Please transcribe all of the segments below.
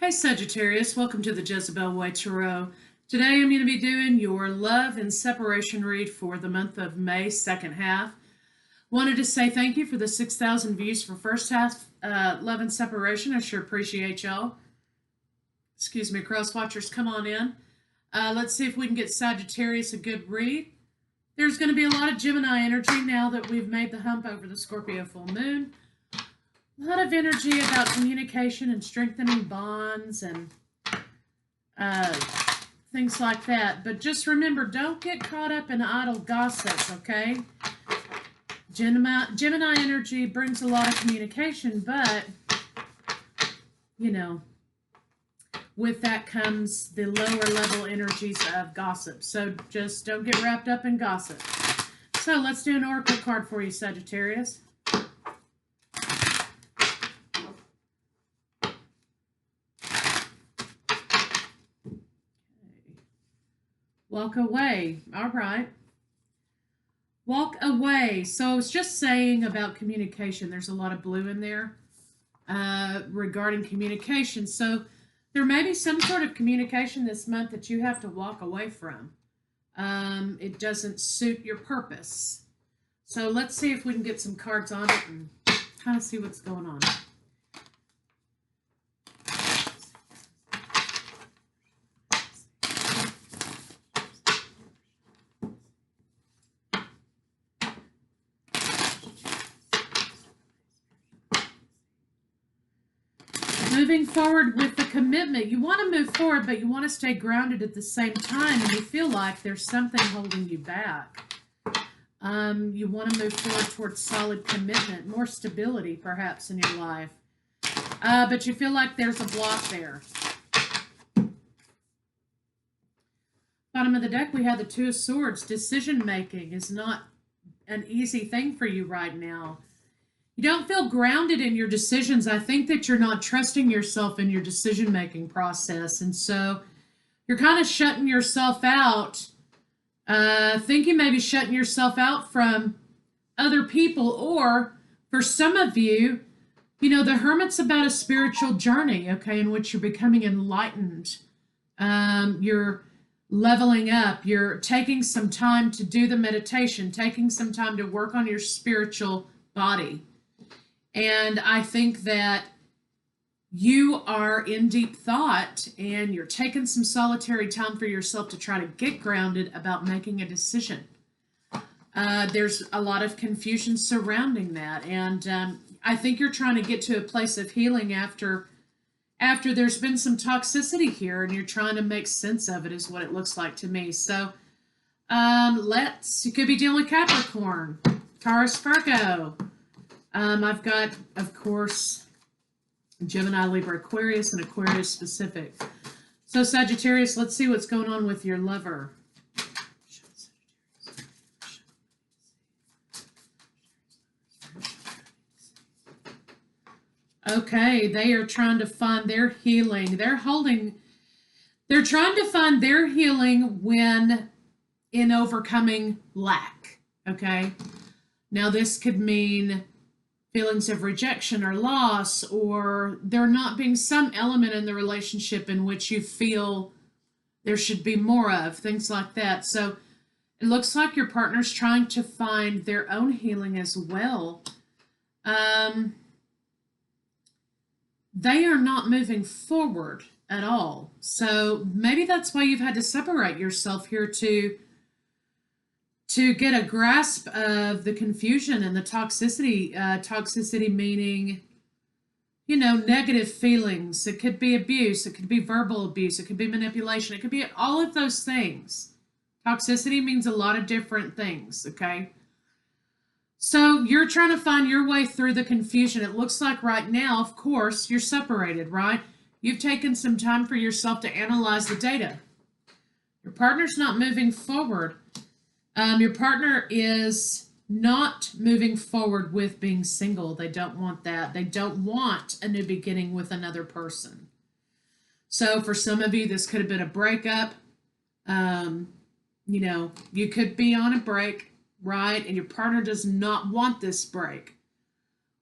Hey Sagittarius, welcome to the Jezebel Way Tarot. Today I'm going to be doing your love and separation read for the month of May, second half. Wanted to say thank you for the 6,000 views for first half, love and separation. I sure appreciate y'all. Excuse me, cross watchers, come on in. Let's see if we can get Sagittarius a good read. There's going to be a lot of Gemini energy now that we've made the hump over the Scorpio full moon. A lot of energy about communication and strengthening bonds and things like that. But just remember, don't get caught up in idle gossip, okay? Gemini energy brings a lot of communication, but, you know, with that comes the lower level energies of gossip. So just don't get wrapped up in gossip. So let's do an oracle card for you, Sagittarius. Walk away. All right. Walk away. So I was just saying about communication. There's a lot of blue in there regarding communication. So there may be some sort of communication this month that you have to walk away from. It doesn't suit your purpose. So let's see if we can get some cards on it and kind of see what's going on. Moving forward with the commitment. You want to move forward, but you want to stay grounded at the same time, and you feel like there's something holding you back. You want to move forward towards solid commitment, more stability perhaps in your life. But you feel like there's a block there. Bottom of the deck, we have the Two of Swords. Decision making is not an easy thing for you right now. You don't feel grounded in your decisions. I think that you're not trusting yourself in your decision-making process. And so you're kind of shutting yourself out. I think you may be shutting yourself out from other people. Or for some of you, you know, the Hermit's about a spiritual journey, okay, in which you're becoming enlightened. You're leveling up. You're taking some time to do the meditation, taking some time to work on your spiritual body. And I think that you are in deep thought and you're taking some solitary time for yourself to try to get grounded about making a decision. There's a lot of confusion surrounding that. And I think you're trying to get to a place of healing after there's been some toxicity here, and you're trying to make sense of it is what it looks like to me. So you could be dealing with Capricorn, Taurus, Virgo. I've got, of course, Gemini, Libra, Aquarius, and Aquarius specific. So Sagittarius, let's see what's going on with your lover. Okay, they are trying to find their healing. They're trying to find their healing when in overcoming lack, okay? Now this could mean feelings of rejection or loss, or there not being some element in the relationship in which you feel there should be more of, things like that. So it looks like your partner's trying to find their own healing as well. They are not moving forward at all. So maybe that's why you've had to separate yourself here to get a grasp of the confusion and the toxicity. Toxicity meaning, you know, negative feelings. It could be abuse. It could be verbal abuse. It could be manipulation. It could be all of those things. Toxicity means a lot of different things, okay? So you're trying to find your way through the confusion. It looks like right now, of course, you're separated, right? You've taken some time for yourself to analyze the data. Your partner's not moving forward. Your partner is not moving forward with being single. They don't want that. They don't want a new beginning with another person. So for some of you, this could have been a breakup. You know, you could be on a break, right? And your partner does not want this break.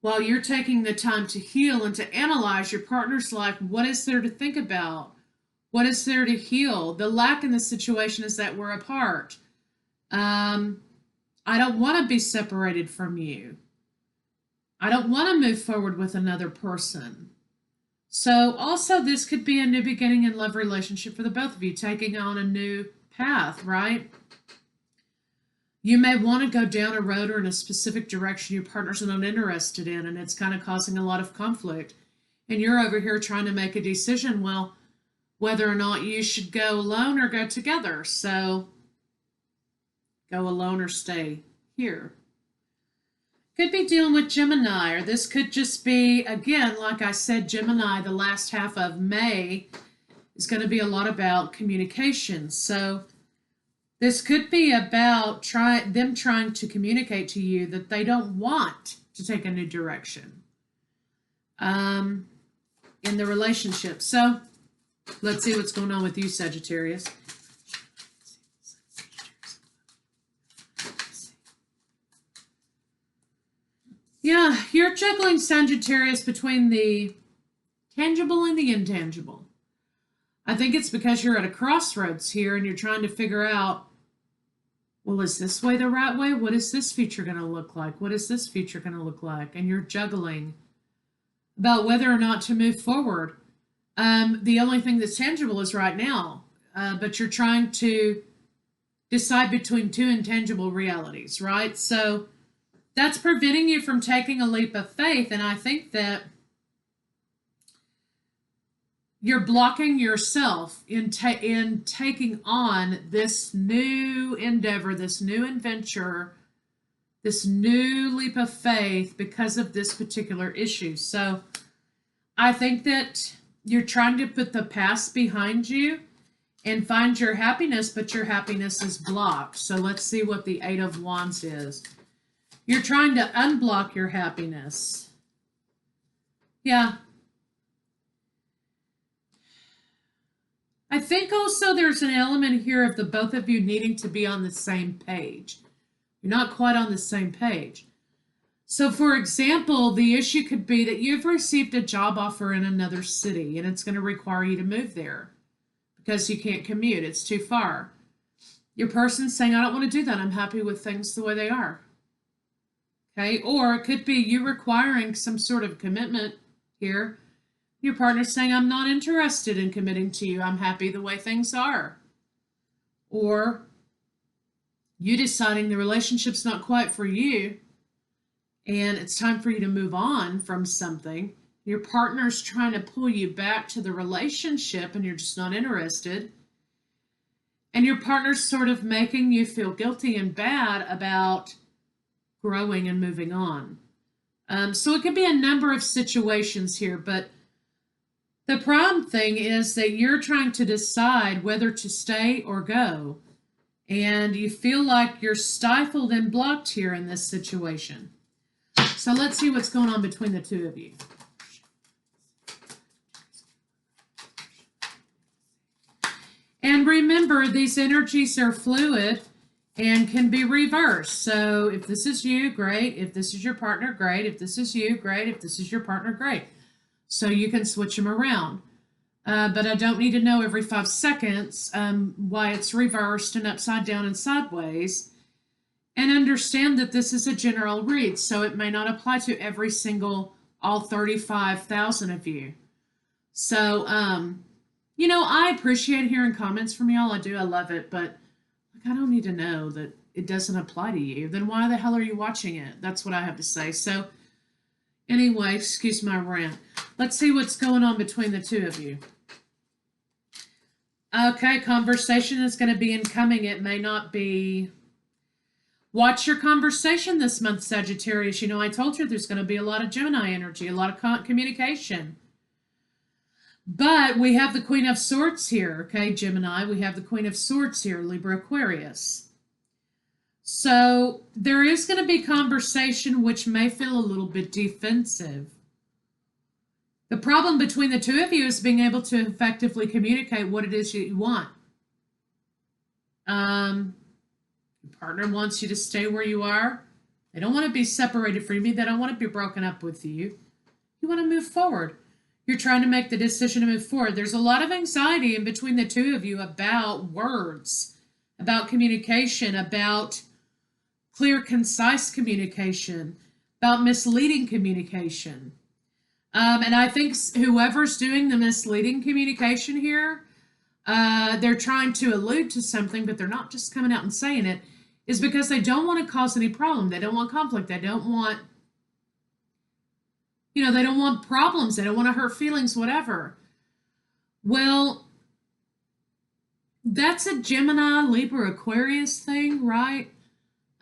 While you're taking the time to heal and to analyze, your partner's like, what is there to think about? What is there to heal? The lack in the situation is that we're apart. I don't want to be separated from you. I don't want to move forward with another person. So also this could be a new beginning in love relationship for the both of you, taking on a new path, right? You may want to go down a road or in a specific direction your partner's not interested in, and it's kind of causing a lot of conflict. And you're over here trying to make a decision, well, whether or not you should go alone or go together. So go alone or stay here. Could be dealing with Gemini, or this could just be, again, like I said, Gemini, the last half of May is going to be a lot about communication. So this could be about them trying to communicate to you that they don't want to take a new direction in the relationship. So let's see what's going on with you, Sagittarius. Yeah, you're juggling, Sagittarius, between the tangible and the intangible. I think it's because you're at a crossroads here and you're trying to figure out, well, is this way the right way? What is this future going to look like? What is this future going to look like? And you're juggling about whether or not to move forward. The only thing that's tangible is right now, but you're trying to decide between two intangible realities, right? So that's preventing you from taking a leap of faith, and I think that you're blocking yourself in taking on this new endeavor, this new adventure, this new leap of faith because of this particular issue. So I think that you're trying to put the past behind you and find your happiness, but your happiness is blocked. So let's see what the Eight of Wands is. You're trying to unblock your happiness. Yeah. I think also there's an element here of the both of you needing to be on the same page. You're not quite on the same page. So, for example, the issue could be that you've received a job offer in another city and it's going to require you to move there because you can't commute. It's too far. Your person's saying, I don't want to do that. I'm happy with things the way they are. Okay, or it could be you requiring some sort of commitment here. Your partner's saying, I'm not interested in committing to you. I'm happy the way things are. Or you deciding the relationship's not quite for you and it's time for you to move on from something. Your partner's trying to pull you back to the relationship and you're just not interested. And your partner's sort of making you feel guilty and bad about growing and moving on. So it could be a number of situations here, but the problem thing is that you're trying to decide whether to stay or go, and you feel like you're stifled and blocked here in this situation. So let's see what's going on between the two of you. And remember, these energies are fluid and can be reversed. So if this is you, great. If this is your partner, great. If this is you, great. If this is your partner, great. So you can switch them around. But I don't need to know every 5 seconds why it's reversed and upside down and sideways. And understand that this is a general read, so it may not apply to every single, all 35,000 of you. So, you know, I appreciate hearing comments from y'all. I do. I love it. But I don't need to know that it doesn't apply to you. Then why the hell are you watching it? That's what I have to say. So anyway, excuse my rant. Let's see what's going on between the two of you. Okay, conversation is going to be incoming. It may not be. Watch your conversation this month, Sagittarius. You know, I told you there's going to be a lot of Gemini energy, a lot of communication. But we have the Queen of Swords here, okay, Gemini. We have the Queen of Swords here, Libra, Aquarius. So there is going to be conversation which may feel a little bit defensive. The problem between the two of you is being able to effectively communicate what it is you want. Your partner wants you to stay where you are. They don't want to be separated from you. They don't want to be broken up with you. You want to move forward. You're trying to make the decision to move forward. There's a lot of anxiety in between the two of you about words, about communication, about clear, concise communication, about misleading communication. And I think whoever's doing the misleading communication here, they're trying to allude to something, but they're not just coming out and saying it, is because they don't want to cause any problem. They don't want conflict. They don't want, they don't want problems. They don't want to hurt feelings, whatever. Well, that's a Gemini, Libra, Aquarius thing, right?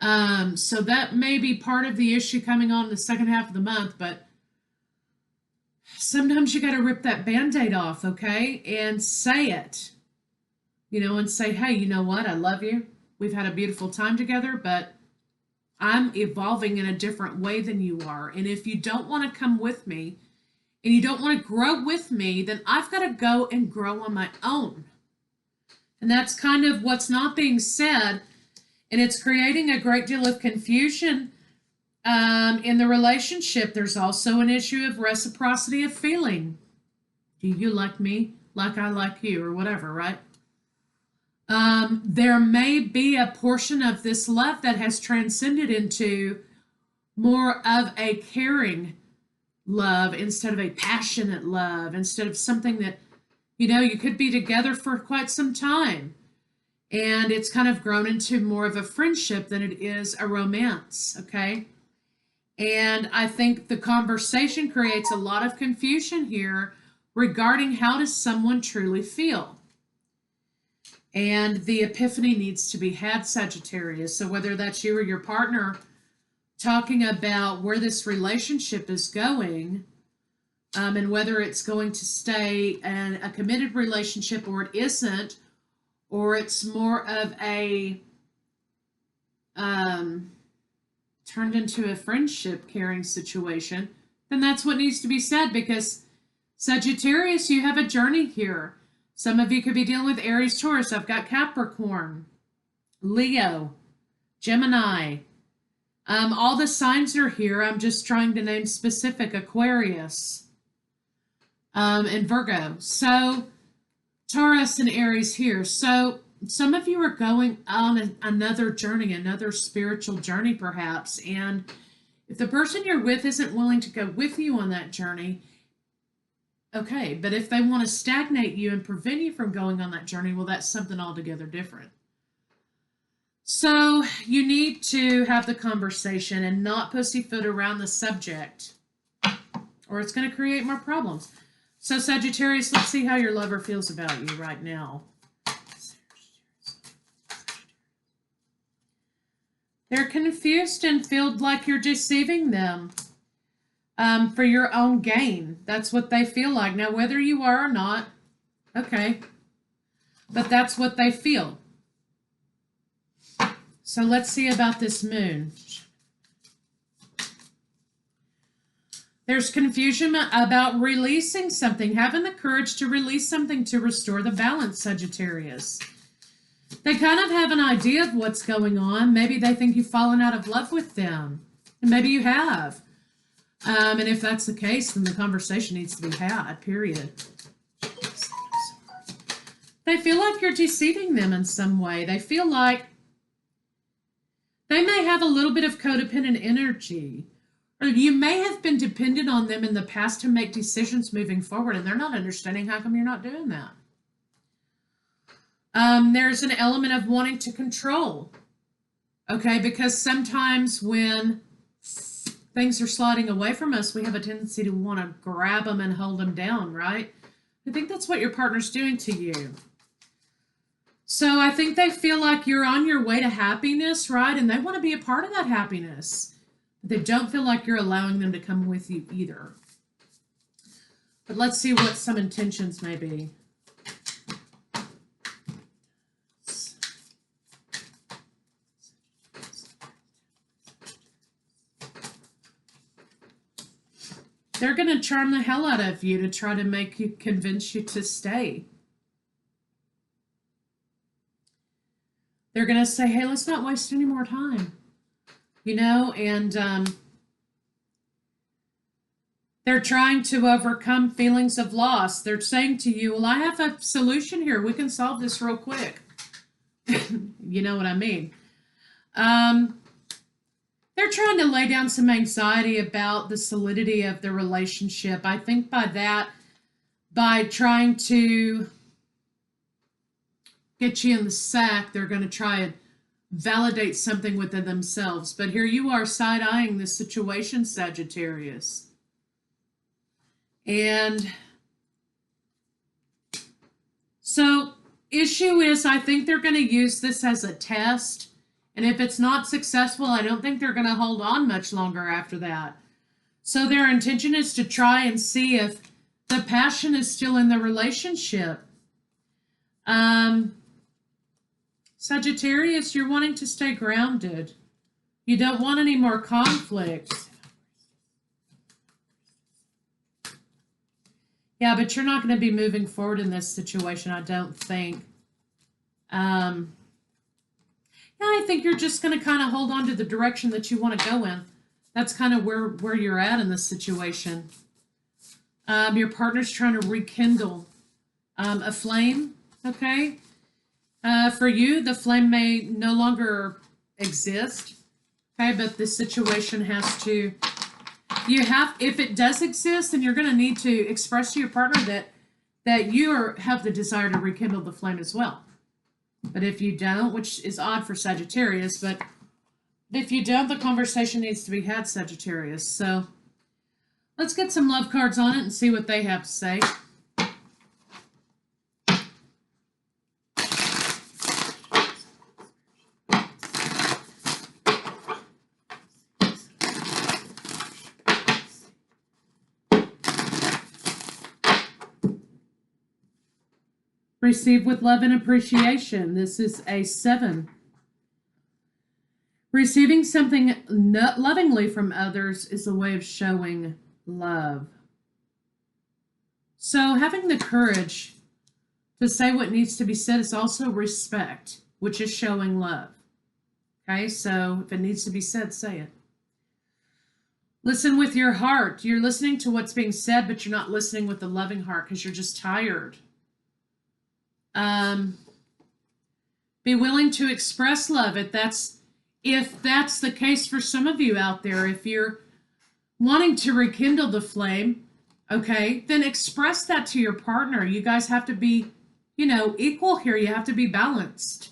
So that may be part of the issue coming on in the second half of the month, but sometimes you got to rip that Band-Aid off, okay? And say it, and say, hey, you know what? I love you. We've had a beautiful time together, but I'm evolving in a different way than you are. And if you don't want to come with me and you don't want to grow with me, then I've got to go and grow on my own. And that's kind of what's not being said. And it's creating a great deal of confusion in the relationship. There's also an issue of reciprocity of feeling. Do you like me like I like you, or whatever, right? There may be a portion of this love that has transcended into more of a caring love instead of a passionate love, instead of something that, you could be together for quite some time. And it's kind of grown into more of a friendship than it is a romance, okay? And I think the conversation creates a lot of confusion here regarding how does someone truly feel. And the epiphany needs to be had, Sagittarius. So whether that's you or your partner talking about where this relationship is going, and whether it's going to stay in a committed relationship or it isn't, or it's more of a turned into a friendship caring situation, then that's what needs to be said, because Sagittarius, you have a journey here. Some of you could be dealing with Aries, Taurus. I've got Capricorn, Leo, Gemini. All the signs are here. I'm just trying to name specific. Aquarius, and Virgo. So Taurus and Aries here. So some of you are going on another journey, another spiritual journey perhaps. And if the person you're with isn't willing to go with you on that journey, okay, but if they want to stagnate you and prevent you from going on that journey, well, that's something altogether different. So you need to have the conversation and not pussyfoot around the subject, or it's going to create more problems. So Sagittarius, let's see how your lover feels about you right now. They're confused and feel like you're deceiving them. For your own gain. That's what they feel like. Now, whether you are or not, okay, but that's what they feel. So let's see about this moon. There's confusion about releasing something, having the courage to release something to restore the balance, Sagittarius. They kind of have an idea of what's going on. Maybe they think you've fallen out of love with them, and maybe you have. And if that's the case, then the conversation needs to be had, period. They feel like you're deceiving them in some way. They feel like they may have a little bit of codependent energy, or you may have been dependent on them in the past to make decisions moving forward, and they're not understanding how come you're not doing that. There's an element of wanting to control, okay, because sometimes when things are sliding away from us, we have a tendency to want to grab them and hold them down, right? I think that's what your partner's doing to you. So I think they feel like you're on your way to happiness, right? And they want to be a part of that happiness. But they don't feel like you're allowing them to come with you either. But let's see what some intentions may be. They're going to charm the hell out of you to try to make you, convince you to stay. They're going to say, hey, let's not waste any more time. you know, and they're trying to overcome feelings of loss. They're saying to you, well, I have a solution here. We can solve this real quick. You know what I mean? They're trying to lay down some anxiety about the solidity of the relationship. I think by trying to get you in the sack, they're going to try and validate something within themselves. But here you are side-eyeing this situation, Sagittarius. And so, issue is, I think they're going to use this as a test. And if it's not successful, I don't think they're going to hold on much longer after that. So their intention is to try and see if the passion is still in the relationship. Sagittarius, you're wanting to stay grounded. You don't want any more conflict. Yeah, but you're not going to be moving forward in this situation, I don't think. Yeah, I think you're just going to kind of hold on to the direction that you want to go in. That's kind of where you're at in this situation. Your partner's trying to rekindle a flame, okay? For you, the flame may no longer exist, okay? But this situation has to, if it does exist, then you're going to need to express to your partner that you have the desire to rekindle the flame as well. But if you don't, which is odd for Sagittarius, but if you don't, the conversation needs to be had, Sagittarius. So let's get some love cards on it and see what they have to say. Receive with love and appreciation. This is a 7. Receiving something lovingly from others is a way of showing love. So having the courage to say what needs to be said is also respect, which is showing love. Okay, so if it needs to be said, say it. Listen with your heart. You're listening to what's being said, but you're not listening with a loving heart because you're just tired. Be willing to express love if that's the case for some of you out there. If you're wanting to rekindle the flame, okay, then express that to your partner. You guys have to be, equal here. You have to be balanced.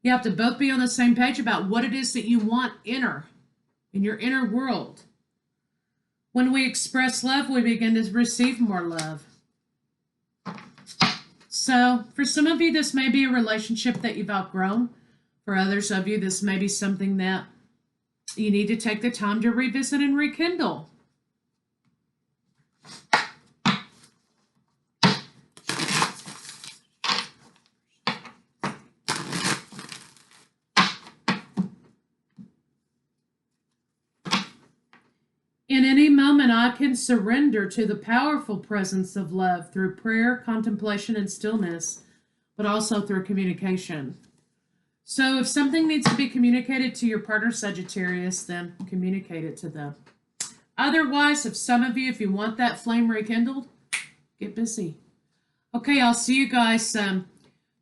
You have to both be on the same page about what it is that you want in your inner world. When we express love, we begin to receive more love. So for some of you, this may be a relationship that you've outgrown. For others of you, this may be something that you need to take the time to revisit and rekindle. In any moment, I can surrender to the powerful presence of love through prayer, contemplation, and stillness, but also through communication. So if something needs to be communicated to your partner, Sagittarius, then communicate it to them. Otherwise, if you want that flame rekindled, get busy. Okay, I'll see you guys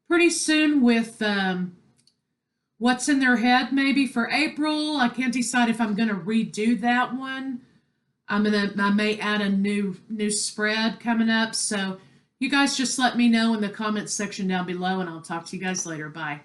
pretty soon with what's in their head, maybe for April. I can't decide if I'm going to redo that one. I may add a new spread coming up. So you guys just let me know in the comments section down below, and I'll talk to you guys later. Bye.